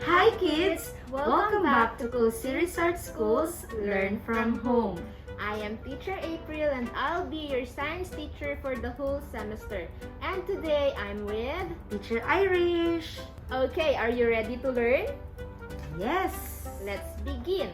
Hi kids! Welcome back to Kulsirisart School's Learn From Home. I am Teacher April and I'll be your science teacher for the whole semester. And today I'm with... Teacher Irish. Okay, are you ready to learn? Yes! Let's begin.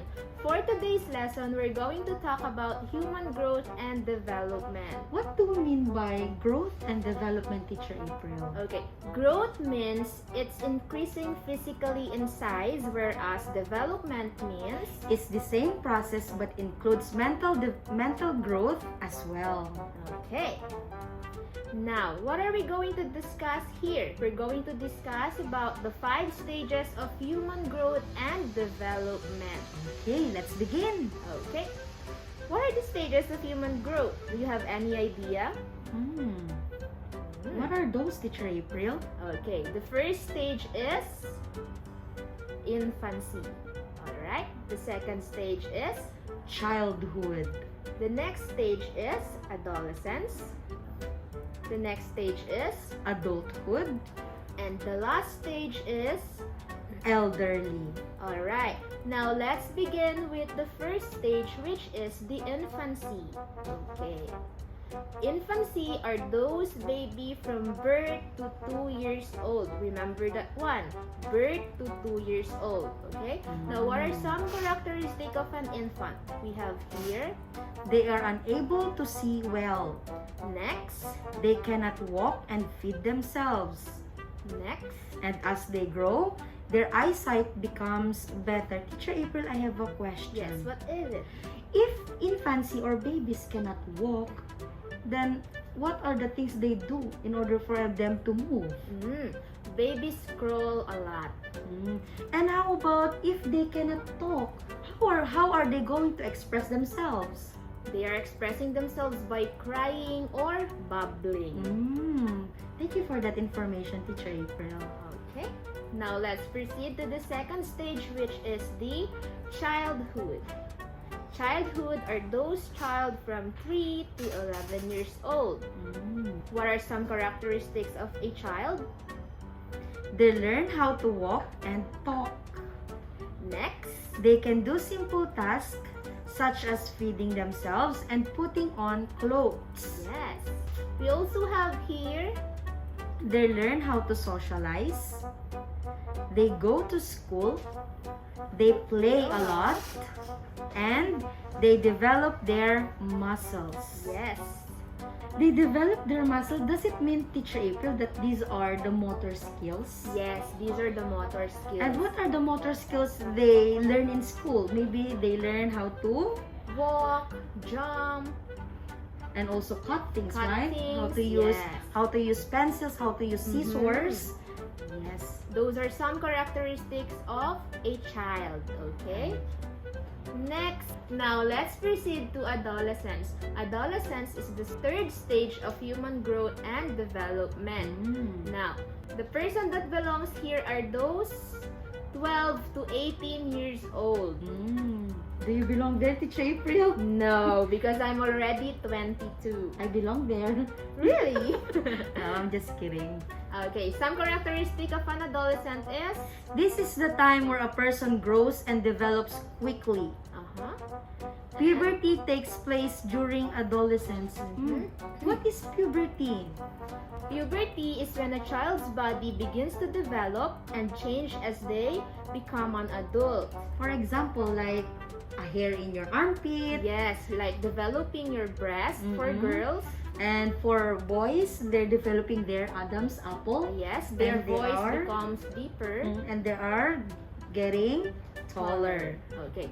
For today's lesson, we're going to talk about human growth and development. What do we mean by growth and development, Teacher April? Okay, growth means it's increasing physically in size, whereas development means It's the same process but includes mental growth as well. okay. Now, what are we going to discuss here? We're going to discuss about the 5 stages of human growth and development. Okay, let's begin. Okay. What are the stages of human growth? Do you have any idea? What are those, Teacher April? Okay, the first stage is infancy. Alright, the second stage is, Childhood. the next stage is adolescence. The next stage is, Adulthood. and the last stage is, Elderly. alright. Now let's begin with the first stage, which is the infancy. Okay. Infancy are those baby from birth to 2 years old. Remember that one. Birth to 2 years old. Okay. Now what are some characteristics of an infant? We have here. They are unable to see well. Next. They cannot walk and feed themselves. Next. And as they grow, their eyesight becomes better. Teacher April, I have a question. Yes, what is it? If infancy or babies cannot walk, then what are the things they do in order for them to move? Babies crawl a lot. And how about if they cannot talk? How are they going to express themselves? They are expressing themselves by crying or babbling. Thank you for that information, Teacher April. Okay. Now let's proceed to the second stage, which is the childhood. Childhood are those child from 3 to 11 years old. What are some characteristics of a child? They learn how to walk and talk. Next. They can do simple tasks such as feeding themselves and putting on clothes. Yes. We also have here, They learn how to socialize. They go to school. They play a lot. And they develop their muscles. yes. They develop their muscle. Does it mean, Teacher April, that these are the motor skills? Yes, these are the motor skills. And what are the motor skills they learn in school? Maybe they learn how to walk, jump, and also cut things, Cut right? things, How to use pencils, how to use scissors. Yes. those are some characteristics of a child, okay? Next, now let's proceed to adolescence. Adolescence is the third stage of human growth and development. Now, the person that belongs here are those 12 to 18 years old. Do you belong there, Teacher April? No, because I'm already 22. I belong there. Really? No, I'm just kidding. Okay, some characteristic of an adolescent is? This is the time where a person grows and develops quickly. Puberty takes place during adolescence. What is puberty? Puberty is when a child's body begins to develop and change as they become an adult. For example, like a hair in your armpit. Yes, like developing your breast for girls. And for boys, they're developing their Adam's apple. Yes, their And they voice are- becomes deeper. And they are getting taller. Okay.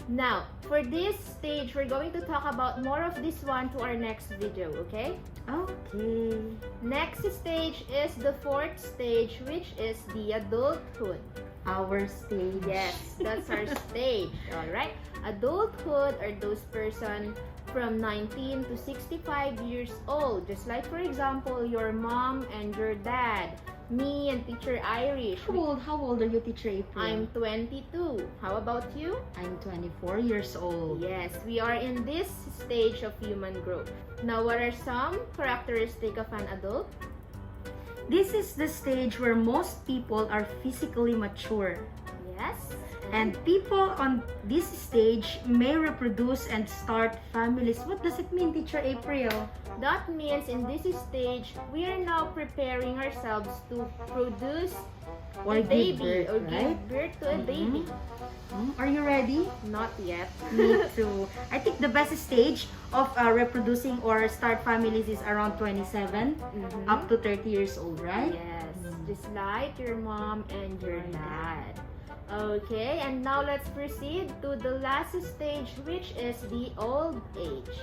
Now, for this stage, we're going to talk about more of this one to our next video, okay? Okay. Next stage is the fourth stage, which is the adulthood. Our stage. Yes, that's our stage, alright? Adulthood are those person from 19 to 65 years old. Just like, for example, your mom and your dad. Me and Teacher Irish. How old are you, Teacher April? I'm 22. How about you? I'm 24 years old. Yes, we are in this stage of human growth. Now, what are some characteristics of an adult? This is the stage where most people are physically mature. Yes. And people on this stage may reproduce and start families. What does it mean, Teacher April? That means in this stage, we are now preparing ourselves to produce Or a give baby birth, or right? give birth to a baby. Are you ready? Not yet. Me too. I think the best stage of reproducing or start families is around 27 Mhm. up to 30 years old, right? Yes, just like your mom and your dad. Okay, and now let's proceed to the last stage, which is the old age.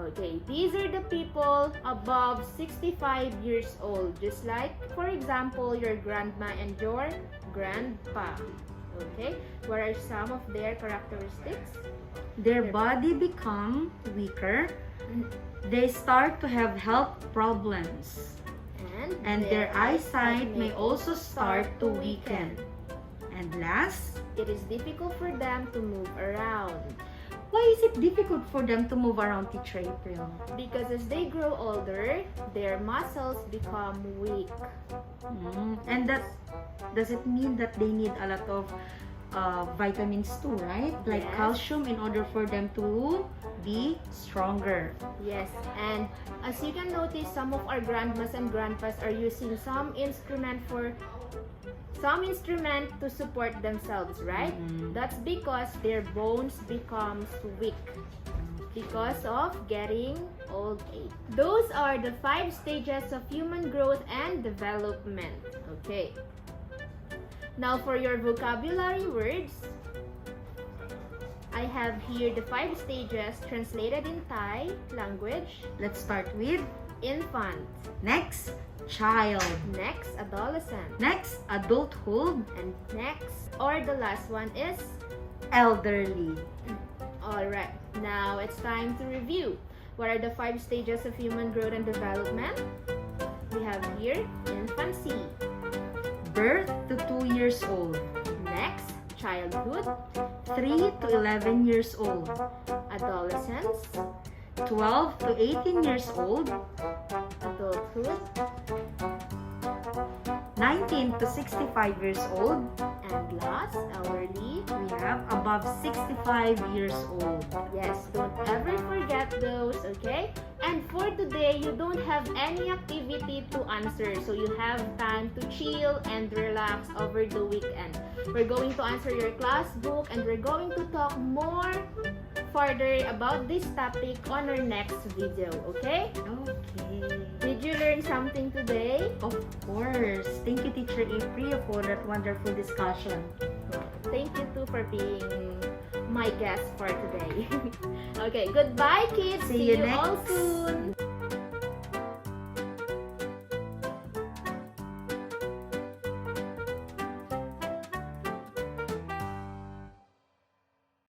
Okay, these are the people above 65 years old, just like, for example, your grandma and your grandpa. Okay, what are some of their characteristics? Their body become weaker. They start to have health problems. And their eyesight may also start to weaken. And last, it is difficult for them to move around. why is it difficult for them to move around, Teacher April? Because as they grow older, their muscles become weak. And that does it mean that they need a lot of vitamins too, right? Like Yes. calcium in order for them to be stronger. Yes, and as you can notice, some of our grandmas and grandpas are using some instrument to support themselves, right? That's because their bones becomes weak because of getting old age. Those are the 5 stages of human growth and development. Okay. Now for your vocabulary words, I have here the 5 stages translated in Thai language. Let's start with Infant. next, child. Next, adolescent. Next, adulthood. And next, or the last one is Elderly. alright. Now it's time to review. What are the 5 stages of human growth and development? We have here infancy. Birth to 2 years old. Next, childhood. 3 to 11 years old. Adolescence. 12 to 18 years old. Adulthood. 19 to 65 years old. And last, elderly. We have above 65 years old. Yes, don't ever forget those, okay? And for today, you don't have any activity to answer. So you have time to chill and relax over the weekend. We're going to answer your class book and we're going to talk more further about this topic on our next video, okay? Okay. Did you learn something today? Of course. Thank you, Teacher April, for that wonderful discussion. Thank you too for being my guest for today. Okay, goodbye kids. See you all next. soon.